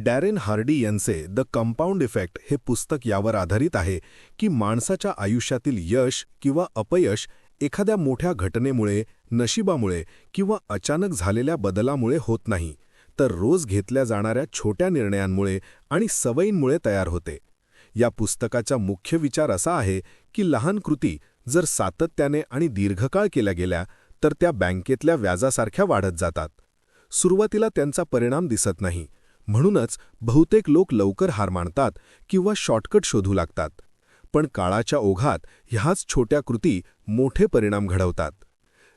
Darren Hardy यांचे the compound effect हे पुस्तक यावर आधारित आहे की माणसाच्या आयुष्यातील यश किंवा अपयश एखाद्या मोठ्या घटनेमुळे, नशिबामुळे किंवा अचानक झालेल्या बदलामुळे होत नाही, तर रोज घेतल्या जाणाऱ्या छोट्या निर्णयांमुळे आणि सवयींमुळे तयार होते. या पुस्तकाचा मुख्य विचार असा आहे की लहान कृती जर सातत्याने आणि दीर्घकाळ केल्या गेल्या तर त्या बँकेतल्या व्याजासारख्या वाढत जातात. सुरुवातीला त्यांचा परिणाम दिसत नाही, म्हणूनच बहुतेक लोक लवकर हार मानतात किंवा शॉर्टकट शोधू लागतात. पण काळाच्या ओघात ह्याच छोट्या कृती मोठे परिणाम घडवतात.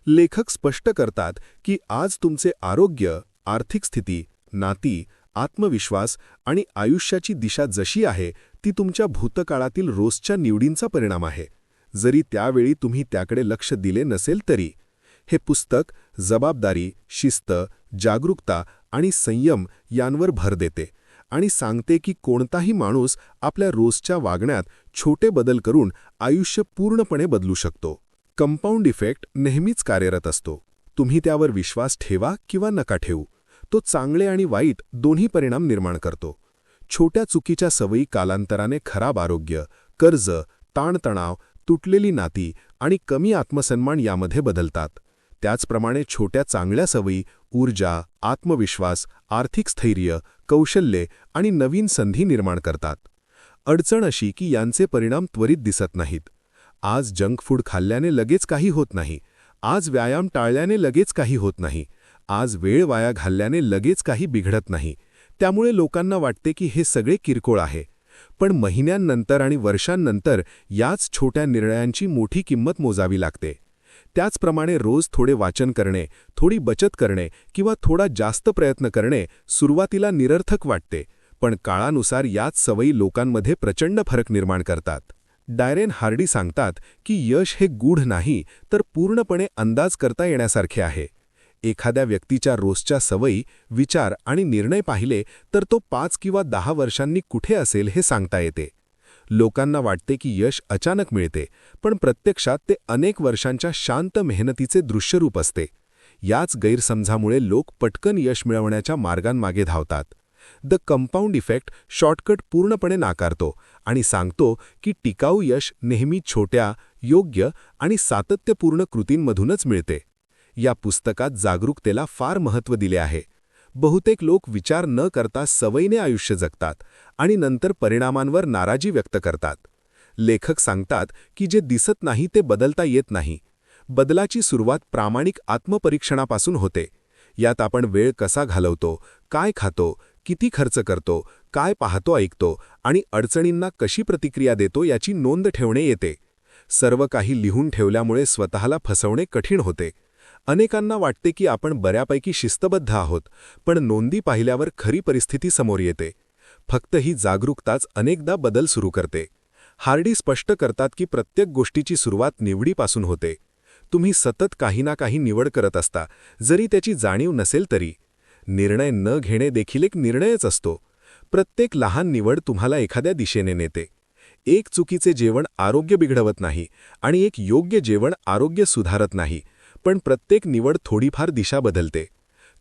लेखक स्पष्ट करतात की आज तुमचे आरोग्य, आर्थिक स्थिती, नाती, आत्मविश्वास आणि आयुष्याची दिशा जशी आहे ती तुमच्या भूतकाळातील रोजच्या निवडींचा परिणाम आहे, जरी त्यावेळी तुम्ही त्याकडे लक्ष दिले नसेल तरी. हे पुस्तक जबाबदारी, शिस्त, जागरूकता आणि संयम यांवर भर देते आणि सांगते की कोणताही माणूस आपल्या रोजच्या वागण्यात छोटे बदल करून आयुष्य पूर्णपणे बदलू शकतो. कंपाऊंड इफेक्ट नेहमीच कार्यरत असतो. तुम्ही त्यावर विश्वास ठेवा किंवा नका ठेवू, तो चांगले आणि वाईट दोन्ही परिणाम निर्माण करतो. छोट्या चुकीच्या सवयी कालांतराने खराब आरोग्य, कर्ज, ताणतणाव, तुटलेली नाती आणि कमी आत्मसन्मान यामध्ये बदलतात. त्याचप्रमाणे छोट्या चांगल्या सवयी ऊर्जा, आत्मविश्वास, आर्थिक स्थैर्य, कौशल्ये आणि नवीन संधी निर्माण करतात. अडचण अशी की यांचे परिणाम त्वरित दिसत नाहीत. आज जंक फूड खाल्ल्याने लगेच काही होत नाही, आज व्यायाम टाळल्याने लगेच काही होत नाही, आज वेळ वाया घालल्याने लगेच काही बिघडत नाही. त्यामुळे लोकांना वाटते की हे सगळे किरकोळ आहे. पण महिन्यांनंतर आणि वर्षांनंतर याच छोट्या निर्णयांची मोठी किंमत मोजावी लागते. त्याचप्रमाणे रोज थोडे वाचन करणे, थोडी बचत करणे किंवा थोडा जास्त प्रयत्न करणे सुरुवातीला निरर्थक वाटते, पण काळानुसार याच सवयी लोकांमध्ये प्रचंड फरक निर्माण करतात. डॅरेन हार्डी सांगतात की यश हे गूढ नाही तर पूर्णपणे अंदाज करता येण्यासारखे आहे. एखाद्या व्यक्तीच्या रोजच्या सवयी, विचार आणि निर्णय पाहिले तर तो 5 किंवा 10 वर्षांनी कुठे असेल हे सांगता येते. लोकांना वाटते की यश अचानक मिळते, पण प्रत्यक्षात ते अनेक वर्षांच्या शांत मेहनतीचे दृश्यरूप असते. याच गैरसमजामुळे लोक पटकन यश मिळवण्याच्या मार्गांमागे धावतात. द कंपाऊंड इफेक्ट शॉर्टकट पूर्णपणे नाकारतो आणि सांगतो की टिकाऊ यश नेहमी छोट्या, योग्य आणि सातत्यपूर्ण कृतींमधूनच मिळते. या पुस्तकात जागरूकतेला फार महत्त्व दिले आहे. बहुतेक लोक विचार न करता सवयीने आयुष्य जगतात आणि नंतर परिणामांवर नाराजी व्यक्त करतात. लेखक सांगतात की जे दिसत नाही ते बदलता येत नाही. बदलाची सुरुवात प्रामाणिक आत्मपरीक्षणापासून होते. यात आपण वेळ कसा घालवतो, काय खातो, किती खर्च करतो, काय पाहतो ऐकतो आणि अडचणींना कशी प्रतिक्रिया देतो याची नोंद ठेवणे येते. सर्व काही लिहून ठेवल्यामुळे स्वतःला फसवणे कठीण होते. अनेकांना वाटते की आपण बऱ्यापैकी शिस्तबद्ध आहोत, पण नोंदी पाहिल्यावर खरी परिस्थिती समोर येते. फक्त ही जागरूकताच अनेकदा बदल सुरू करते. हार्डी स्पष्ट करतात की प्रत्येक गोष्टीची सुरुवात निवडीपासून होते. तुम्ही सतत काही ना काही निवड करत असता, जरी त्याची जाणीव नसेल तरी. निर्णय न घेणे देखील एक निर्णयच असतो. प्रत्येक लहान निवड तुम्हाला एखाद्या दिशेने नेते. एक चुकीचे जेवण आरोग्य बिघडवत नाही आणि एक योग्य जेवण आरोग्य सुधारत नाही, पण प्रत्येक निवड थोडीफार दिशा बदलते.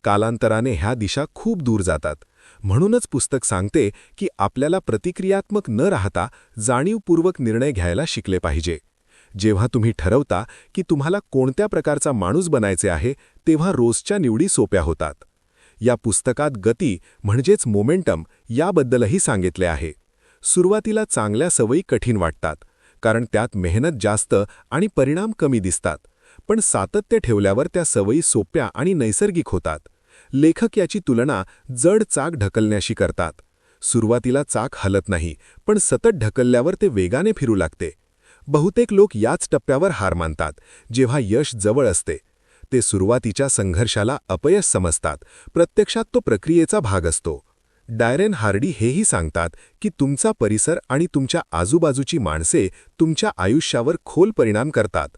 कालांतराने ह्या दिशा खूप दूर जातात. म्हणूनच पुस्तक सांगते की आपल्याला प्रतिक्रियात्मक न राहता जाणीवपूर्वक निर्णय घ्यायला शिकले पाहिजे. जेव्हा तुम्ही ठरवता की तुम्हाला कोणत्या प्रकारचा माणूस बनायचे आहे, तेव्हा रोजच्या निवडी सोप्या होतात. या पुस्तकात गती म्हणजेच मोमेंटम याबद्दलही सांगितले आहे. सुरुवातीला चांगल्या सवयी कठीण वाटतात, कारण त्यात मेहनत जास्त आणि परिणाम कमी दिसतात. पण सातत्य ठेवल्यावर त्या सवयी सोप्या आणि नैसर्गिक होतात. लेखक याची तुलना जड चाक ढकलण्याशी करतात. सुरुवातीला चाक हलत नाही, पण सतत ढकलल्यावर ते वेगाने फिरू लागते. बहुतेक लोक याच टप्प्यावर हार मानतात, जेव्हा यश जवळ असते. ते सुरुवातीच्या संघर्षाला अपयश समजतात, प्रत्यक्षात तो प्रक्रियेचा भाग असतो. डॅरेन हार्डी हेही सांगतात की तुमचा परिसर आणि तुमच्या आजूबाजूची माणसे तुमच्या आयुष्यावर खोल परिणाम करतात.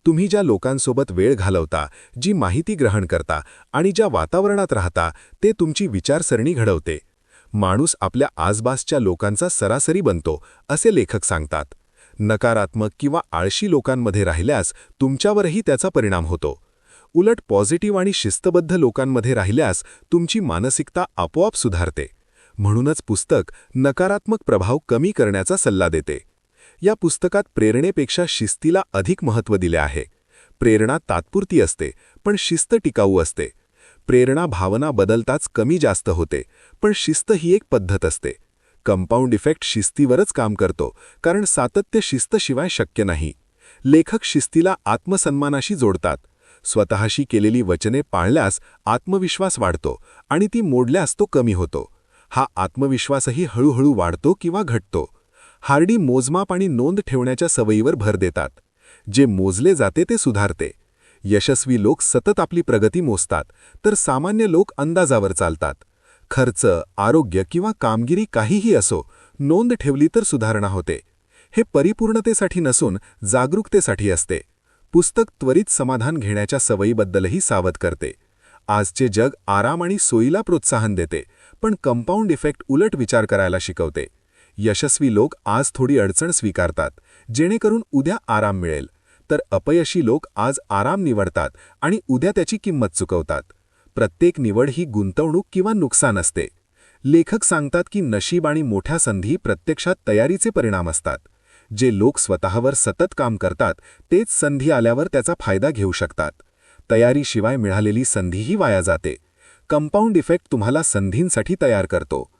तुम्ही ज्या लोकांसोबत वेळ घालवता, जी माहिती ग्रहण करता आणि ज्या वातावरणात राहता, ते तुमची विचारसरणी घडवते. माणूस आपल्या आसपासच्या लोकांचा सरासरी बनतो, असे लेखक सांगतात. नकारात्मक किंवा आळशी लोकांमध्ये राहिल्यास तुमच्यावरही त्याचा परिणाम होतो. उलट पॉझिटिव्ह आणि शिस्तबद्ध लोकांमध्ये राहिल्यास तुमची मानसिकता आपोआप सुधारते. म्हणूनच पुस्तक नकारात्मक प्रभाव कमी करण्याचा सल्ला देते. या पुस्तकात प्रेरणेपेक्षा शिस्तीला अधिक महत्त्व दिले आहे. प्रेरणा तात्पुरती असते, पण शिस्त टिकाऊ असते. प्रेरणा भावना बदलताच कमी जास्त होते, पण शिस्त ही एक पद्धत असते. कंपाऊंड इफेक्ट शिस्तीवरच काम करतो, कारण सातत्य शिस्तशिवाय शक्य नाही. लेखक शिस्तीला आत्मसन्मानाशी जोडतात. स्वतःशी केलेली वचने पाळल्यास आत्मविश्वास वाढतो आणि ती मोडल्यास तो कमी होतो. हा आत्मविश्वासही हळूहळू वाढतो किंवा घटतो. हार्डी मोजमाप आणि नोंद ठेवण्याच्या सवयीवर भर देतात. जे मोजले जाते ते सुधारते. यशस्वी लोक सतत आपली प्रगती मोजतात, तर सामान्य लोक अंदाजावर चालतात. खर्च, आरोग्य किंवा कामगिरी काहीही असो, नोंद ठेवली तर सुधारणा होते. हे परिपूर्णतेसाठी नसून जागरूकतेसाठी असते. पुस्तक त्वरित समाधान घेण्याच्या सवयीबद्दलही सावध करते. आजचे जग आराम आणि सोयीला प्रोत्साहन देते, पण कंपाऊंड इफेक्ट उलट विचार करायला शिकवते. यशस्वी लोक आज थोडी अडचण स्वीकारतात, जेणेकरून उद्या आराम मिळेल, तर अपयशी लोक आज आराम निवडतात आणि उद्या त्याची किंमत चुकवतात. प्रत्येक निवड ही गुंतवणूक किंवा नुकसान असते. लेखक सांगतात की नशीब आणि मोठ्या संधी प्रत्यक्षात तयारीचे परिणाम असतात. जे लोक स्वतःवर सतत काम करतात, तेच संधी आल्यावर त्याचा फायदा घेऊ शकतात. तयारीशिवाय मिळालेली संधीही वाया जाते. कंपाऊंड इफेक्ट तुम्हाला संधींसाठी तयार करतो.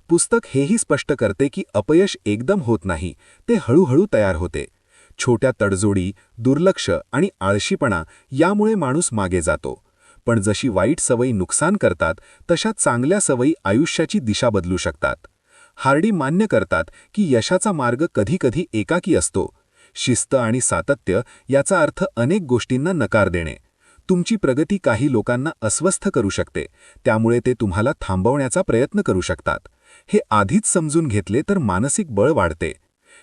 पुस्तक हेही स्पष्ट करते की अपयश एकदम होत नाही, ते हळूहळू तयार होते. छोट्या तडजोडी, दुर्लक्ष आणि आळशीपणा यामुळे माणूस मागे जातो. पण जशी वाईट सवयी नुकसान करतात, तशा चांगल्या सवयी आयुष्याची दिशा बदलू शकतात. हार्डी मान्य करतात की यशाचा मार्ग कधीकधी एकाकी असतो. शिस्त आणि सातत्य याचा अर्थ अनेक गोष्टींना नकार देणे. तुमची प्रगती काही लोकांना अस्वस्थ करू शकते, त्यामुळे ते तुम्हाला थांबवण्याचा प्रयत्न करू शकतात. हे आधीच समजून घेतले तर मानसिक बळ वाढते.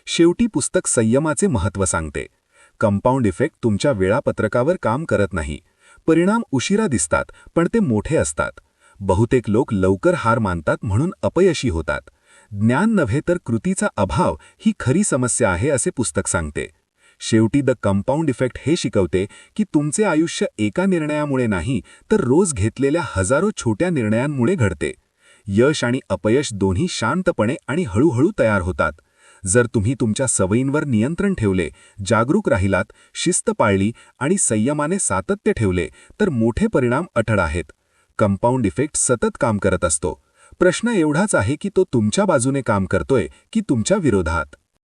शेवटी पुस्तक संयमाचे महत्त्व सांगते. कंपाऊंड इफेक्ट तुमच्या वेळापत्रकावर काम करत नाही. परिणाम उशिरा दिसतात, पण ते मोठे असतात. बहुतेक लोक लवकर हार मानतात म्हणून अपयशी होतात. ज्ञान नव्हे तर कृतीचा अभाव ही खरी समस्या आहे असे पुस्तक सांगते. शेवटी द कंपाऊंड इफेक्ट हे शिकवते की तुमचे आयुष्य एका निर्णयामुळे नाही, तर रोज घेतलेल्या हजारो छोट्या निर्णयांमुळे घडते. यश आणि अपयश दोन्ही शांतपणे आणि हळूहळू तयार होतात. जर तुम्ही तुमच्या सवयींवर नियंत्रण ठेवले, जागरूक राहिलात, शिस्त पाळली आणि संयमाने सातत्य ठेवले, तर मोठे परिणाम अटळ आहेत. कंपाऊंड इफेक्ट सतत काम करत असतो. प्रश्न एवढाच आहे की तो तुमच्या बाजूने काम करतोय की तुमच्या विरोधात.